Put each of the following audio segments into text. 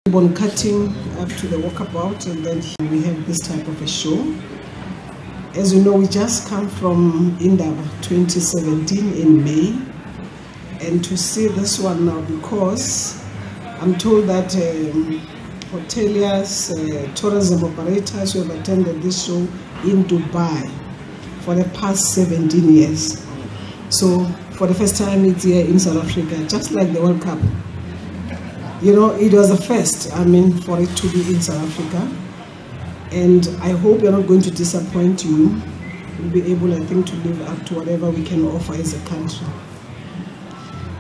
ribbon cutting up to the walkabout, and then we have this type of a show. As you know, we just come from Indaba 2017 in May, and to see this one now, because I'm told that hoteliers, tourism operators who have attended this show in Dubai for the past 17 years. So for the first time it's here in South Africa, just like the World Cup. You know, it was the first, for it to be in South Africa. And I hope we're not going to disappoint you. We'll be able, I think, to live up to whatever we can offer as a country.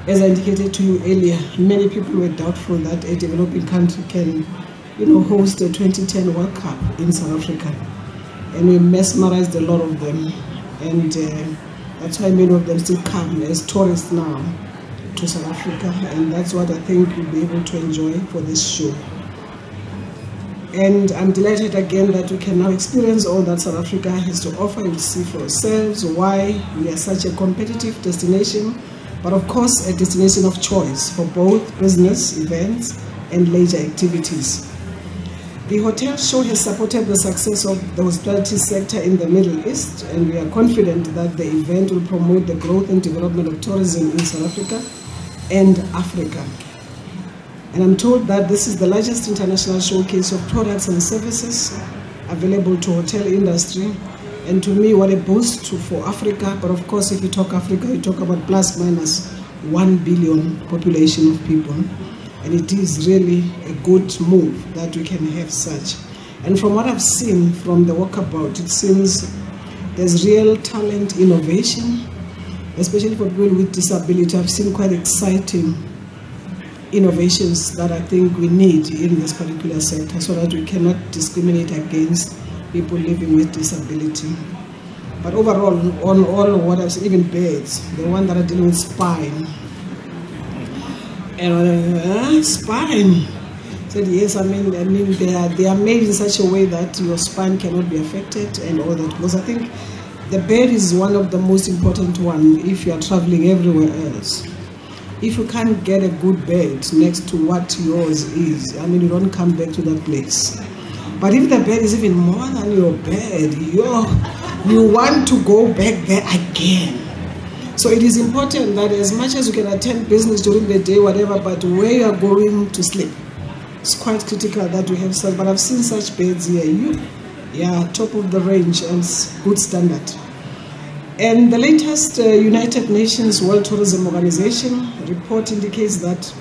As I indicated to you earlier, many people were doubtful that a developing country can, host the 2010 World Cup in South Africa. And we mesmerized a lot of them. And that's why many of them still come as tourists now to South Africa. And that's what I think we'll be able to enjoy for this show. And I'm delighted again that we can now experience all that South Africa has to offer. We'll see for ourselves why we are such a competitive destination, but of course a destination of choice for both business events and leisure activities. The hotel show has supported the success of the hospitality sector in the Middle East, and we are confident that the event will promote the growth and development of tourism in South Africa and Africa. And I'm told that this is the largest international showcase of products and services available to hotel industry. And to me, what a boost for Africa. But of course, if you talk Africa, you talk about plus minus 1 billion population of people. And it is really a good move that we can have such. And from what I've seen from the walkabout, it seems there's real talent, innovation, especially for people with disability. I've seen quite exciting innovations that I think we need in this particular sector, so that we cannot discriminate against people living with disability. But overall, on all what I've seen, even birds, the one that are dealing with spine, and spine, said yes, they are made in such a way that your spine cannot be affected and all that, because I think the bed is one of the most important one if you are traveling everywhere else. If you can't get a good bed next to what yours is, you don't come back to that place. But if the bed is even more than your bed, you want to go back there again. So it is important that as much as you can attend business during the day, whatever, but where you are going to sleep, it's quite critical that we have such. But I've seen such beds here. Top of the range and good standard. And the latest United Nations World Tourism Organization report indicates that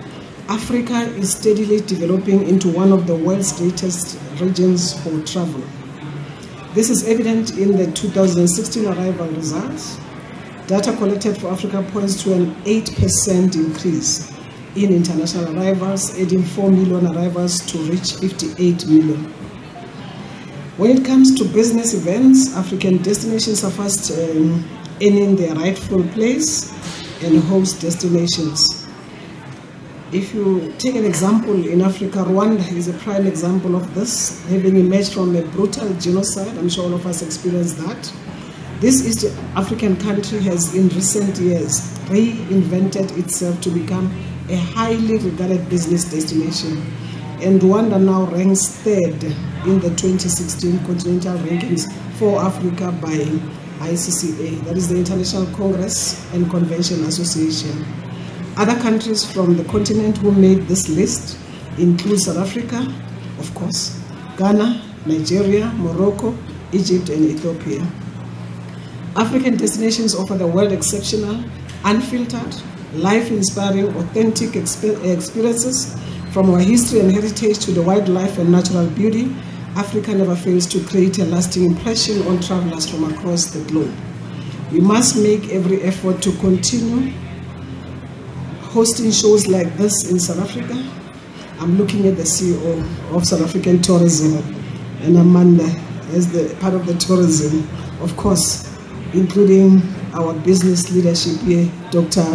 Africa is steadily developing into one of the world's greatest regions for travel. This is evident in the 2016 arrival results. Data collected for Africa points to an 8% increase in international arrivals, adding 4 million arrivals to reach 58 million. When it comes to business events, African destinations are fast earning their rightful place and host destinations. If you take an example in Africa, Rwanda is a prime example of this, having emerged from a brutal genocide. I'm sure all of us experienced that. This East African country has in recent years reinvented itself to become a highly regarded business destination. And Rwanda now ranks third in the 2016 continental rankings for Africa by ICCA, that is the International Congress and Convention Association. Other countries from the continent who made this list include South Africa, of course, Ghana, Nigeria, Morocco, Egypt, and Ethiopia. African destinations offer the world exceptional, unfiltered, life-inspiring, authentic experiences. From our history and heritage to the wildlife and natural beauty, Africa never fails to create a lasting impression on travelers from across the globe. We must make every effort to continue hosting shows like this in South Africa. I'm looking at the CEO of South African Tourism, and Amanda as the part of the tourism, of course, including our business leadership here, Dr.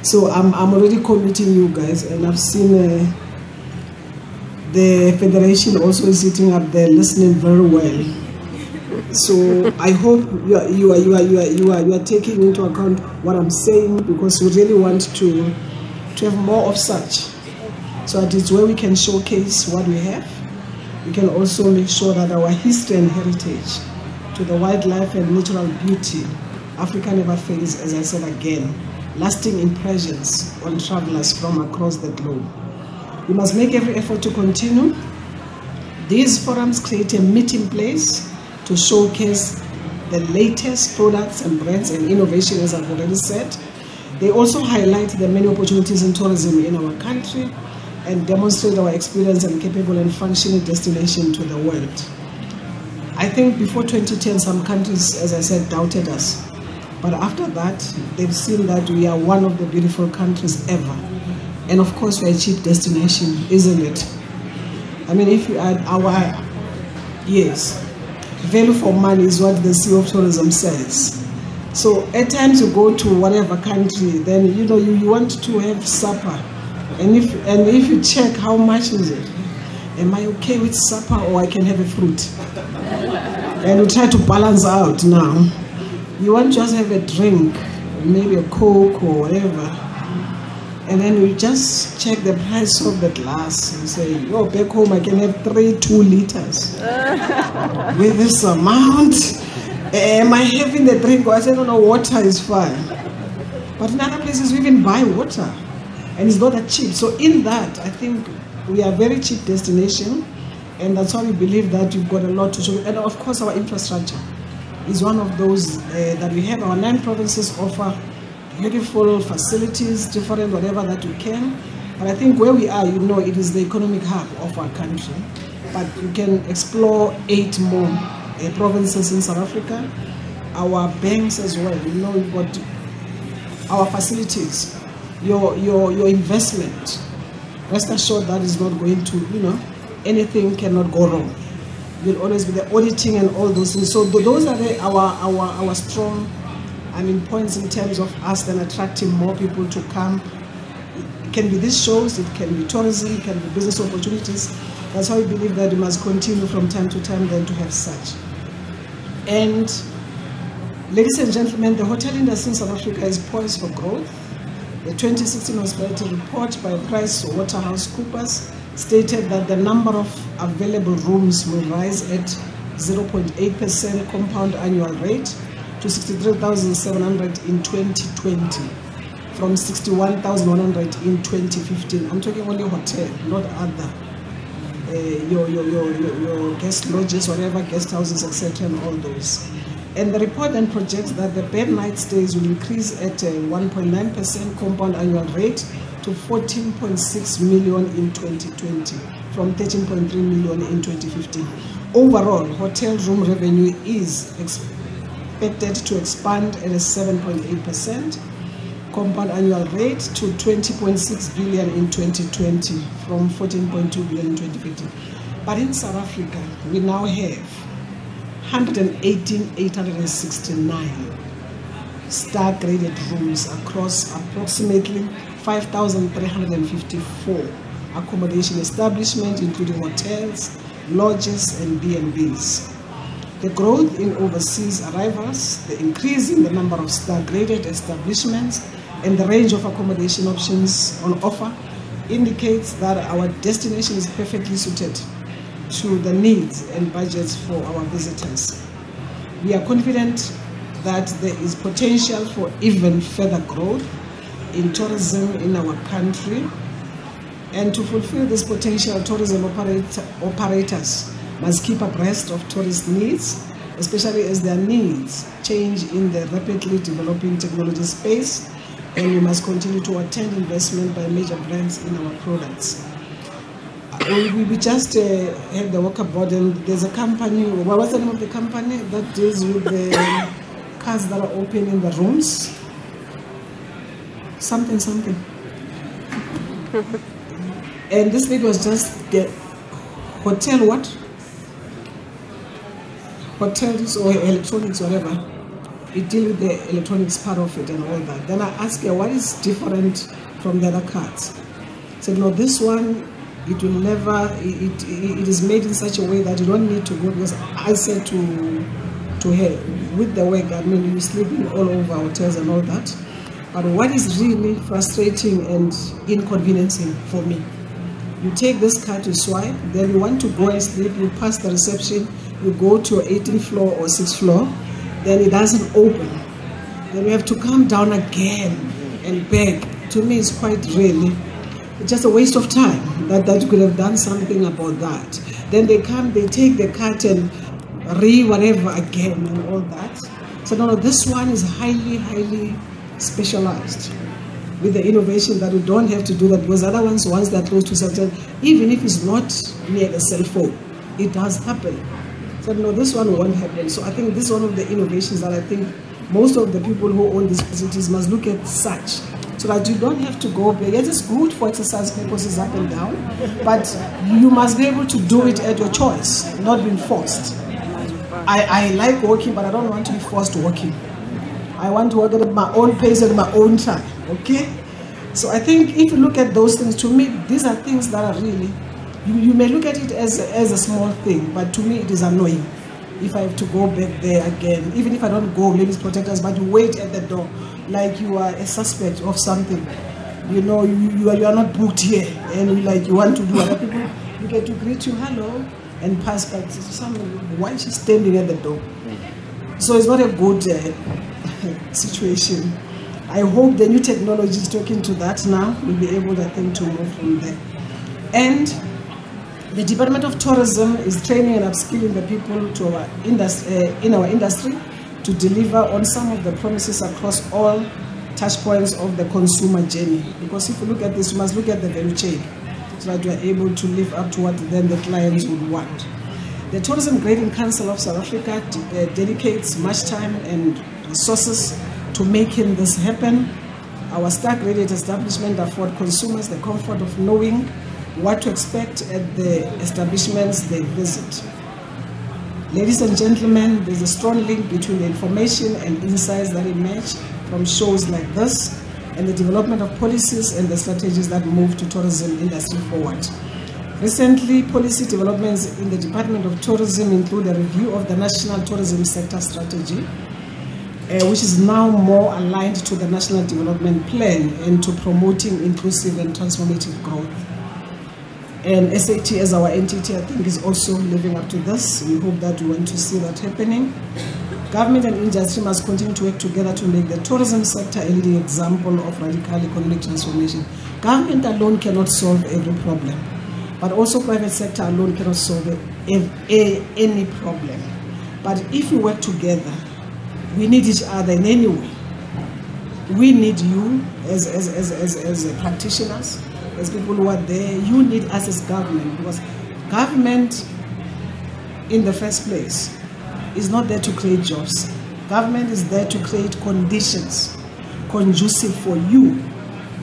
So I'm already committing you guys, and I've seen the Federation also is sitting up there listening very well. So I hope you are taking into account what I'm saying, because we really want to to have more of such. So that it's where we can showcase what we have. We can also make sure that our history and heritage, to the wildlife and natural beauty, Africa never fails, as I said again, lasting impressions on travelers from across the globe. We must make every effort to continue. These forums create a meeting place to showcase the latest products and brands and innovation, as I've already said. They also highlight the many opportunities in tourism in our country and demonstrate our experience and capable and functioning destination to the world. I think before 2010, some countries, as I said, doubted us. But after that, they've seen that we are one of the beautiful countries ever. And of course, we're a cheap destination, isn't it? I mean, if you add our, yes, value for money is what the CEO of tourism says. So at times you go to whatever country, then you want to have supper. And if you check how much is it, am I okay with supper or I can have a fruit? And you try to balance out now. You want to just have a drink, maybe a Coke or whatever, and then you just check the price of the glass and say, oh, back home I can have 2 liters with this amount. Am I having the drink? Or I said, no, water is fine. But in other places we even buy water, and it's not that cheap. So in that, I think we are a very cheap destination, and that's why we believe that we've got a lot to show. And of course, our infrastructure is one of those that we have. Our 9 provinces offer beautiful facilities, different whatever that we can. But I think where we are, it is the economic hub of our country. But you can explore 8 more provinces in South Africa. Our banks as well. We've got our facilities, your investment. Rest assured that is not going to, anything cannot go wrong. Will always be the auditing and all those things. So those are our strong, points in terms of us then attracting more people to come. It can be these shows, it can be tourism, it can be business opportunities. That's why we believe that we must continue from time to time then to have such. And ladies and gentlemen, the hotel industry in South Africa is poised for growth. The 2016 Hospitality Report by PricewaterhouseCoopers stated that the number of available rooms will rise at 0.8% compound annual rate to 63,700 in 2020 from 61,100 in 2015. I'm talking only hotel, not other. Your guest lodges, whatever, guest houses, etc., and all those. And the report then projects that the bed night stays will increase at a 1.9% compound annual rate to 14.6 million in 2020 from 13.3 million in 2015. Overall, hotel room revenue is expected to expand at a 7.8% compound annual rate to 20.6 billion in 2020 from 14.2 billion in 2015. But in South Africa, we now have 118,869 star-graded rooms across approximately 5,354 accommodation establishments, including hotels, lodges, and B&Bs. The growth in overseas arrivals, the increase in the number of star-graded establishments, and the range of accommodation options on offer indicates that our destination is perfectly suited to the needs and budgets for our visitors. We are confident that there is potential for even further growth in tourism in our country, and to fulfill this potential, tourism operators must keep abreast of tourist needs, especially as their needs change in the rapidly developing technology space, and we must continue to attend investment by major brands in our products. We just had the walkabout, and there's a company, what was the name of the company that deals with the cars that are open in the rooms? Something. And this lady was just the hotel what? Hotels or electronics, whatever. We deal with the electronics part of it and all that. Then I asked her, what is different from the other cards? She said, no, this one, it will never, it is made in such a way that you don't need to go, because I said to her, with the work, you sleep in all over hotels and all that. But what is really frustrating and inconveniencing for me, you take this card to swipe, then you want to go and sleep, you pass the reception, you go to your 18th floor or 6th floor, then it doesn't open. Then you have to come down again and beg. To me, it's quite really, it's just a waste of time that you could have done something about that. Then they come, they take the card and whatever again and all that. So no, this one is highly specialized with the innovation that we don't have to do that, because other ones, once they're close to something, even if it's not near the cell phone, it does happen. So no, this one won't happen. So I think this is one of the innovations that I think most of the people who own these facilities must look at such, so that you don't have to go there. Yes, it's good for exercise purposes up and down, but you must be able to do it at your choice, not being forced. I like walking, but I don't want to be forced to walking. I want to walk at my own pace at my own time, okay? So I think if you look at those things, to me, these are things that are really, you may look at it as a small thing, but to me it is annoying if I have to go back there again. Even if I don't go, ladies protectors, but you wait at the door like you are a suspect of something. You know, you are not booked here, and you want to do other people, you get to greet you, hello, and pass by. Why is she standing at the door? So it's not a good situation. I hope the new technology is talking to that now. We'll be able, I think, to move from there. And the Department of Tourism is training and upskilling the people to our in our industry to deliver on some of the promises across all touch points of the consumer journey. Because if you look at this, you must look at the value chain, so that you are able to live up to what then the clients would want. The Tourism Grading Council of South Africa dedicates much time and resources to making this happen. Our star-graded establishments afford consumers the comfort of knowing what to expect at the establishments they visit. Ladies and gentlemen, there's a strong link between the information and insights that emerge from shows like this and the development of policies and the strategies that move the tourism industry forward. Recently, policy developments in the Department of Tourism include a review of the National Tourism Sector Strategy, which is now more aligned to the National Development Plan and to promoting inclusive and transformative growth. And SAT as our entity, I think, is also living up to this. We hope that we want to see that happening. Government and industry must continue to work together to make the tourism sector a leading example of radical economic transformation. Government alone cannot solve every problem, but also private sector alone cannot solve any problem. But if we work together, we need each other in any way. We need you as practitioners, as people who are there. You need us as government, because government in the first place is not there to create jobs. Government is there to create conditions conducive for you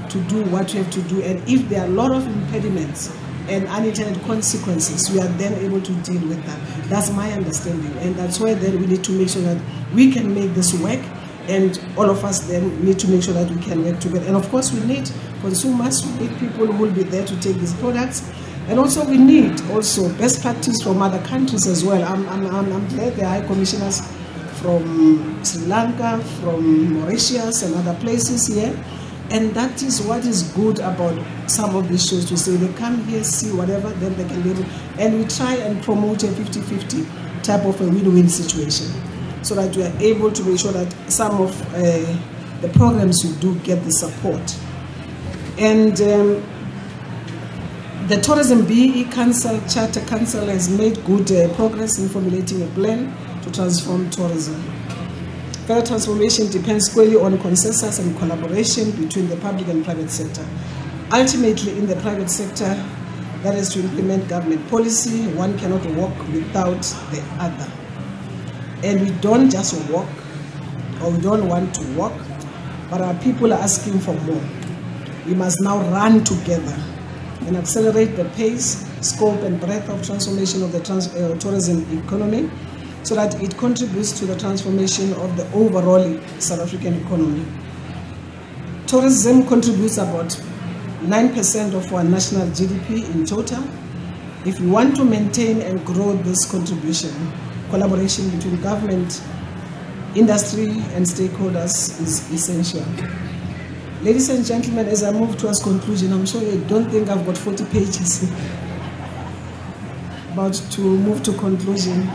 to do what you have to do. And if there are a lot of impediments and unintended consequences, we are then able to deal with that. That's my understanding. And that's why then we need to make sure that we can make this work, and all of us then need to make sure that we can work together. And of course, we need consumers, we need people who will be there to take these products. And also we need also best practice from other countries as well. I'm glad the High Commissioners from Sri Lanka, from Mauritius and other places here. And that is what is good about some of these shows, to say they come here, see whatever, then they can be able, and we try and promote a 50-50 type of a win-win situation, so that we are able to make sure that some of the programs we do get the support. And the Tourism BE Council, Charter Council, has made good progress in formulating a plan to transform tourism. Further transformation depends squarely on consensus and collaboration between the public and private sector. Ultimately, in the private sector, that is to implement government policy, one cannot walk without the other. And we don't just walk, or we don't want to walk, but our people are asking for more. We must now run together and accelerate the pace, scope, and breadth of transformation of the tourism economy, so that it contributes to the transformation of the overall South African economy. Tourism contributes about 9% of our national GDP in total. If we want to maintain and grow this contribution, collaboration between government, industry, and stakeholders is essential. Ladies and gentlemen, as I move towards conclusion, I'm sure you don't think I've got 40 pages. About to move to conclusion.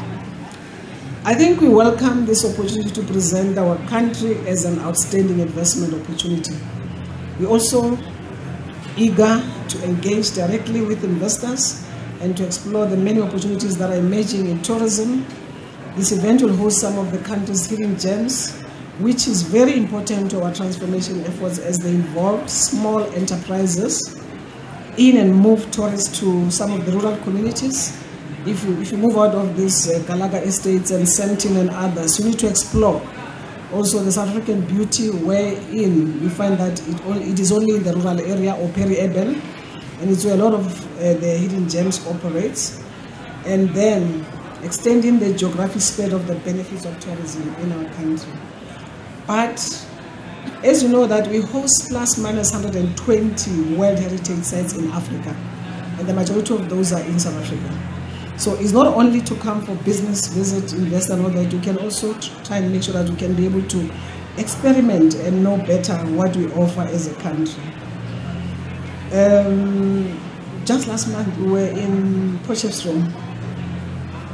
I think we welcome this opportunity to present our country as an outstanding investment opportunity. We're also eager to engage directly with investors and to explore the many opportunities that are emerging in tourism. This event will host some of the country's hidden gems, which is very important to our transformation efforts as they involve small enterprises in and move tourists to some of the rural communities. If you move out of these Galaga estates and Sentin and others, you need to explore also the South African beauty, wherein you find that it is only in the rural area or peri-urban, and it's where a lot of the hidden gems operates, and then extending the geographic spread of the benefits of tourism in our country. But as you know that we host plus minus 120 World Heritage Sites in Africa, and the majority of those are in South Africa. So it's not only to come for business, visit, invest and all that, you can also try and make sure that you can be able to experiment and know better what we offer as a country. Just last month we were in Potchefstroom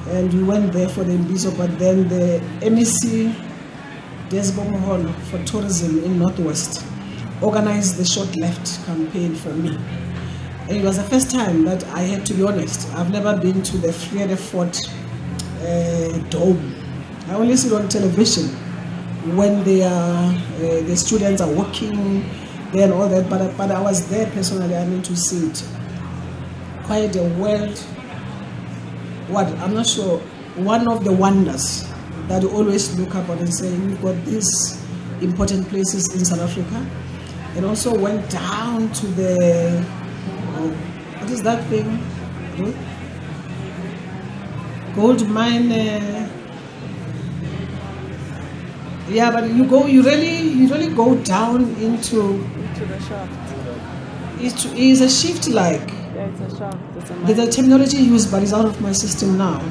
and we went there for the Mbizo, but then the MEC Desbomholo for tourism in Northwest organized the Short Left campaign for me. And it was the first time that I had to be honest. I've never been to the Vrede Fort Dome. I only see it on television when the students are walking there and all that, but I was there personally, I mean, to see it. Quite a world, I'm not sure, one of the wonders that you always look up and say, we've got these important places in South Africa. And also went down to the, what is that thing? Gold mine. Yeah, but you really go down into the shaft. It is a shift like. Yeah, it's a shaft. There's a terminology used, but it's out of my system now.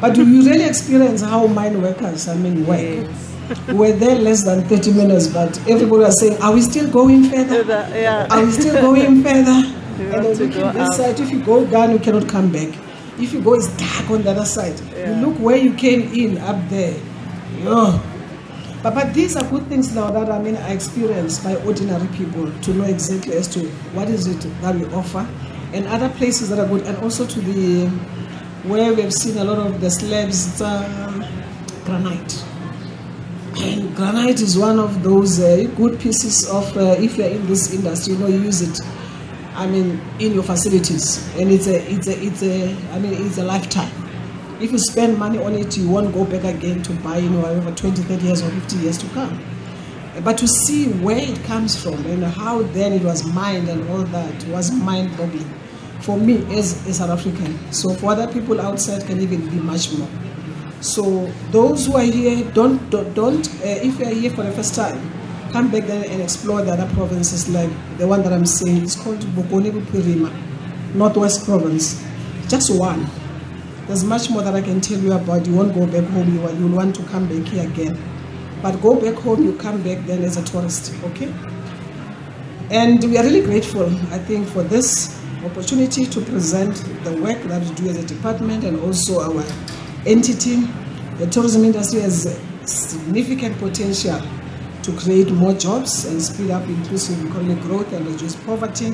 But do you really experience how mine workers, I mean, work? Yes. We're there less than 30 minutes, but everybody was saying, are we still going further? Yeah. Are we still going further? And then look at this side, if you go down, you cannot come back. If you go, it's dark on the other side. Yeah. You look where you came in, up there. Oh. But these are good things now that, I mean, are experienced by ordinary people to know exactly as to what is it that we offer. And other places that are good, and also to the, where we have seen a lot of the slabs, granite. And granite is one of those good pieces of, if you're in this industry, you know, you use it, I mean, in your facilities, and it's a lifetime. If you spend money on it, you won't go back again to buy, you know, over 20, 30 years or 50 years to come. But to see where it comes from and how then it was mined and all that was mind-boggling for me as a South African. So for other people outside can even be much more. So those who are here, don't if you are here for the first time, come back then and explore the other provinces, like the one that I'm saying. It's called Bokone Bupirima, Northwest Province. Just one. There's much more that I can tell you about. You won't go back home, you'll want to come back here again. But go back home, you come back then as a tourist, okay? And we are really grateful, I think, for this opportunity to present the work that we do as a department and also our entity. The tourism industry has significant potential to create more jobs and speed up inclusive economic growth and reduce poverty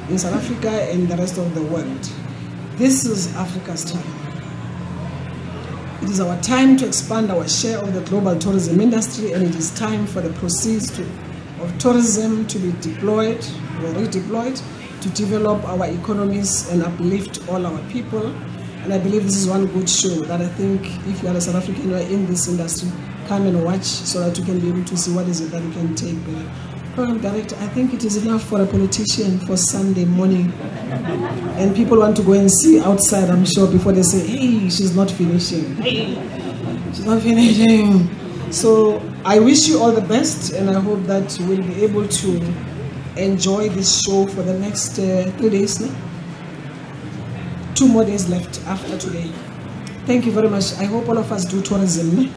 in South Africa and the rest of the world. This is Africa's time. It is our time to expand our share of the global tourism industry, and it is time for the proceeds of tourism to be deployed or redeployed to develop our economies and uplift all our people. And I believe this is one good show that I think if you are a South African, you are in this industry, come and watch so that you can be able to see what is it that you can take. Program Director, I think it is enough for a politician for Sunday morning. And people want to go and see outside, I'm sure, before they say, hey, she's not finishing. Hey, she's not finishing. So I wish you all the best, and I hope that we'll be able to enjoy this show for the next 3 days. No? 2 more days left after today. Thank you very much. I hope all of us do tourism.